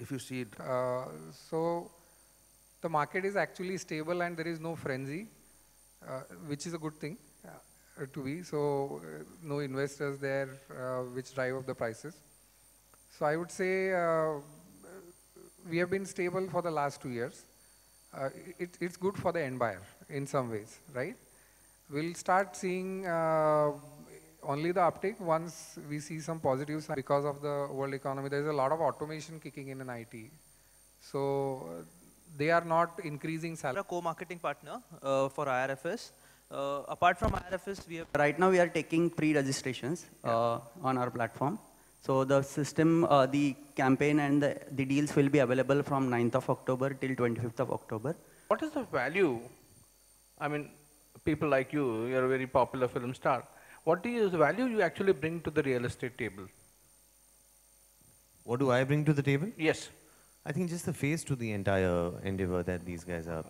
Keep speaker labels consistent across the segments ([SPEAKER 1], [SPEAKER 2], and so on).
[SPEAKER 1] if you see it?
[SPEAKER 2] So the market is actually stable and there is no frenzy, which is a good thing to be. So no investors there which drive up the prices. So I would say we have been stable for the last 2 years. It's good for the end buyer in some ways, right? We'll start seeing only the uptake once we see some positives because of the world economy. There's a lot of automation kicking in IT. So they are not increasing salary.
[SPEAKER 3] A co-marketing partner for IRFS. Apart from IRFS, we have...
[SPEAKER 4] Right now we are taking pre-registrations on our platform. So the system, the campaign and the deals will be available from 9th of October till 25th of October.
[SPEAKER 1] What is the value? I mean, people like you, you're a very popular film star. What is the value you actually bring to the real estate table?
[SPEAKER 5] What do I bring to the table?
[SPEAKER 1] Yes.
[SPEAKER 5] I think just the face to the entire endeavor that these guys are,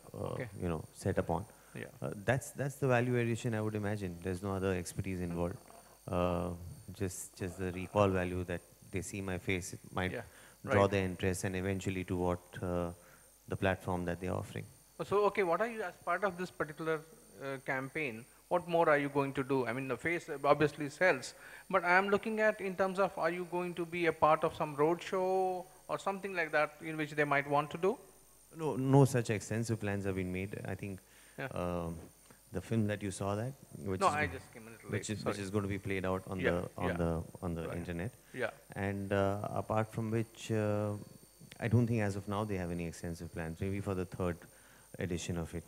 [SPEAKER 5] set upon.
[SPEAKER 1] Yeah.
[SPEAKER 5] That's the value addition I would imagine. There's no other expertise involved. Just the recall value that they see my face, it might draw their interest and eventually to what the platform that they're offering.
[SPEAKER 1] So, okay, what are you, as part of this particular campaign, what more are you going to do? I mean, the face obviously sells, but I am looking at in terms of, are you going to be a part of some roadshow or something like that in which they might want to do?
[SPEAKER 5] No such extensive plans have been made. I think the film that you saw which is going to be played out on the internet.
[SPEAKER 1] Yeah.
[SPEAKER 5] And apart from which, I don't think as of now they have any extensive plans. Maybe for the 3rd edition of it.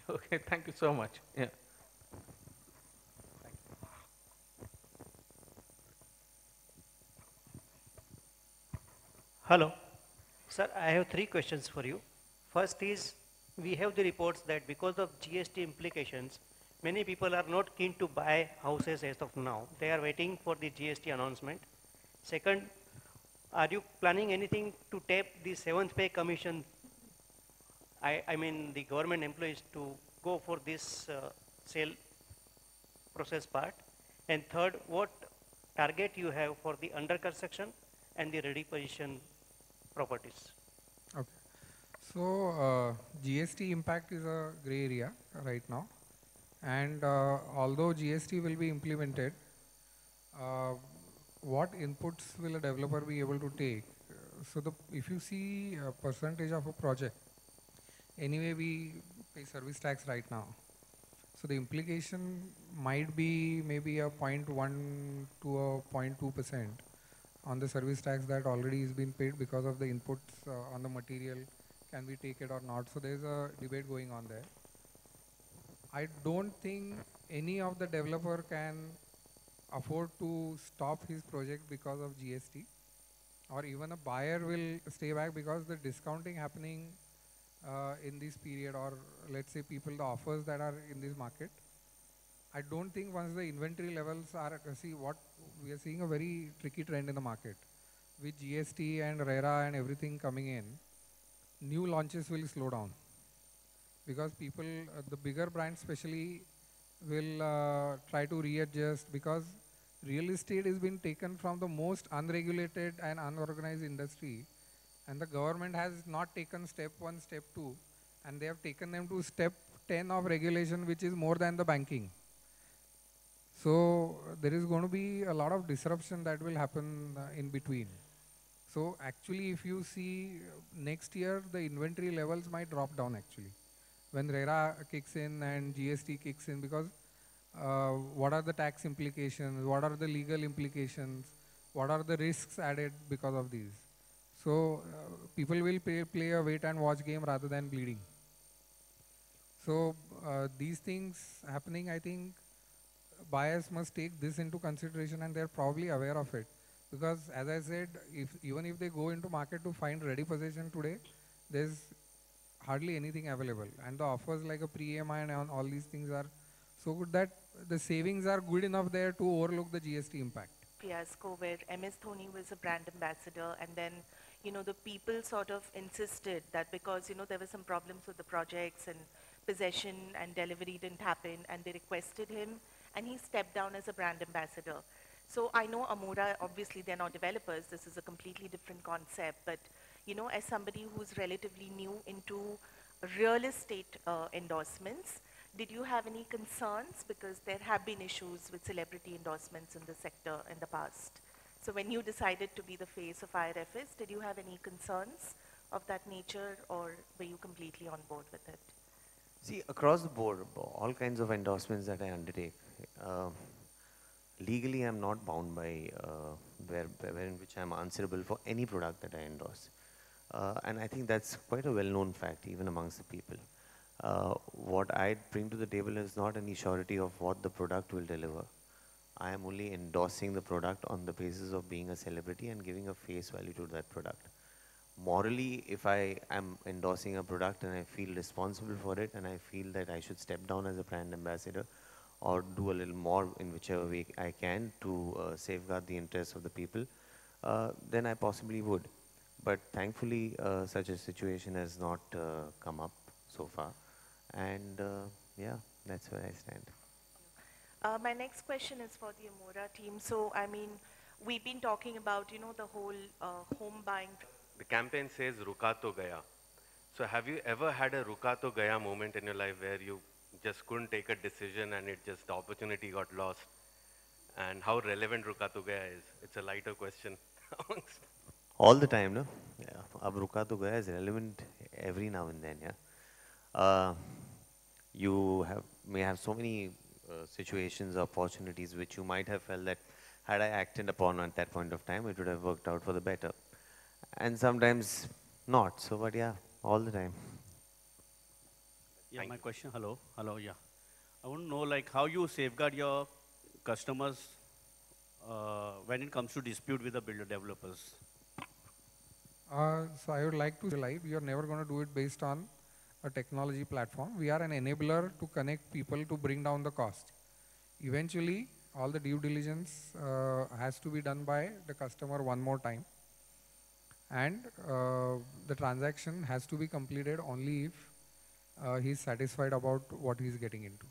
[SPEAKER 1] Okay, thank you so much. Yeah.
[SPEAKER 6] Hello. Sir, I have 3 questions for you. First is, we have the reports that because of GST implications, many people are not keen to buy houses as of now. They are waiting for the GST announcement. Second, are you planning anything to tap the 7th pay commission? I mean the government employees to go for this sale process part. And third, what target you have for the under construction and the ready position properties?
[SPEAKER 2] Okay. So GST impact is a gray area right now. And although GST will be implemented, what inputs will a developer be able to take? So if you see a percentage of a project, anyway we pay service tax right now. So the implication might be maybe a 0.1 to a 0.2% on the service tax that already is being paid because of the inputs on the material. Can we take it or not? So there's a debate going on there. I don't think any of the developer can afford to stop his project because of GST, or even a buyer will stay back because the discounting happening in this period, or let's say the offers that are in this market. I don't think once the inventory levels are, what we are seeing a very tricky trend in the market. With GST and RERA and everything coming in, new launches will slow down. Because people, the bigger brands especially, will try to readjust, because real estate has been taken from the most unregulated and unorganized industry, and the government has not taken step 1, step 2, and they have taken them to step 10 of regulation, which is more than the banking. So there is going to be a lot of disruption that will happen in between. So actually, if you see next year, the inventory levels might drop down actually, when RERA kicks in and GST kicks in, because what are the tax implications, what are the legal implications, what are the risks added because of these. So people will play a wait and watch game rather than bleeding. So these things happening, I think buyers must take this into consideration, and they're probably aware of it. Because as I said, even if they go into market to find ready possession today, there's hardly anything available. And the offers like a pre-EMI and all these things are so good that the savings are good enough there to overlook the GST impact.
[SPEAKER 7] Fiasco where MS Dhoni was a brand ambassador, and then, the people sort of insisted that because, there were some problems with the projects and possession and delivery didn't happen, and they requested him, and he stepped down as a brand ambassador. So I know Amora, obviously they're not developers, this is a completely different concept, but as somebody who's relatively new into real estate endorsements, did you have any concerns? Because there have been issues with celebrity endorsements in the sector in the past. So when you decided to be the face of IRFS, did you have any concerns of that nature, or were you completely on board with it?
[SPEAKER 5] See, across the board, all kinds of endorsements that I undertake, legally I'm not bound by in which I'm answerable for any product that I endorse. And I think that's quite a well-known fact even amongst the people. What I bring to the table is not any surety of what the product will deliver. I am only endorsing the product on the basis of being a celebrity and giving a face value to that product. Morally, if I am endorsing a product and I feel responsible for it and I feel that I should step down as a brand ambassador or do a little more in whichever way I can to safeguard the interests of the people, then I possibly would. But thankfully, such a situation has not come up so far. And yeah, that's where I stand.
[SPEAKER 7] My next question is for the Amora team. So, I mean, we've been talking about, the whole home buying.
[SPEAKER 8] The campaign says Ruka to Gaya. So have you ever had a Ruka to Gaya moment in your life where you just couldn't take a decision and the opportunity got lost? And how relevant Ruka to Gaya is? It's a lighter question.
[SPEAKER 5] All the time, no? Yeah. Ab Ruka to Gaya is relevant every now and then, yeah. You may have so many situations, opportunities which you might have felt that had I acted upon at that point of time, it would have worked out for the better. And sometimes not. So, but yeah, all the time.
[SPEAKER 9] Yeah, my question, hello, yeah. I want to know like how you safeguard your customers when it comes to dispute with the builder developers.
[SPEAKER 2] So I would like to say, we are never going to do it based on a technology platform. We are an enabler to connect people to bring down the cost. Eventually, all the due diligence has to be done by the customer one more time. And the transaction has to be completed only if he's satisfied about what he's getting into.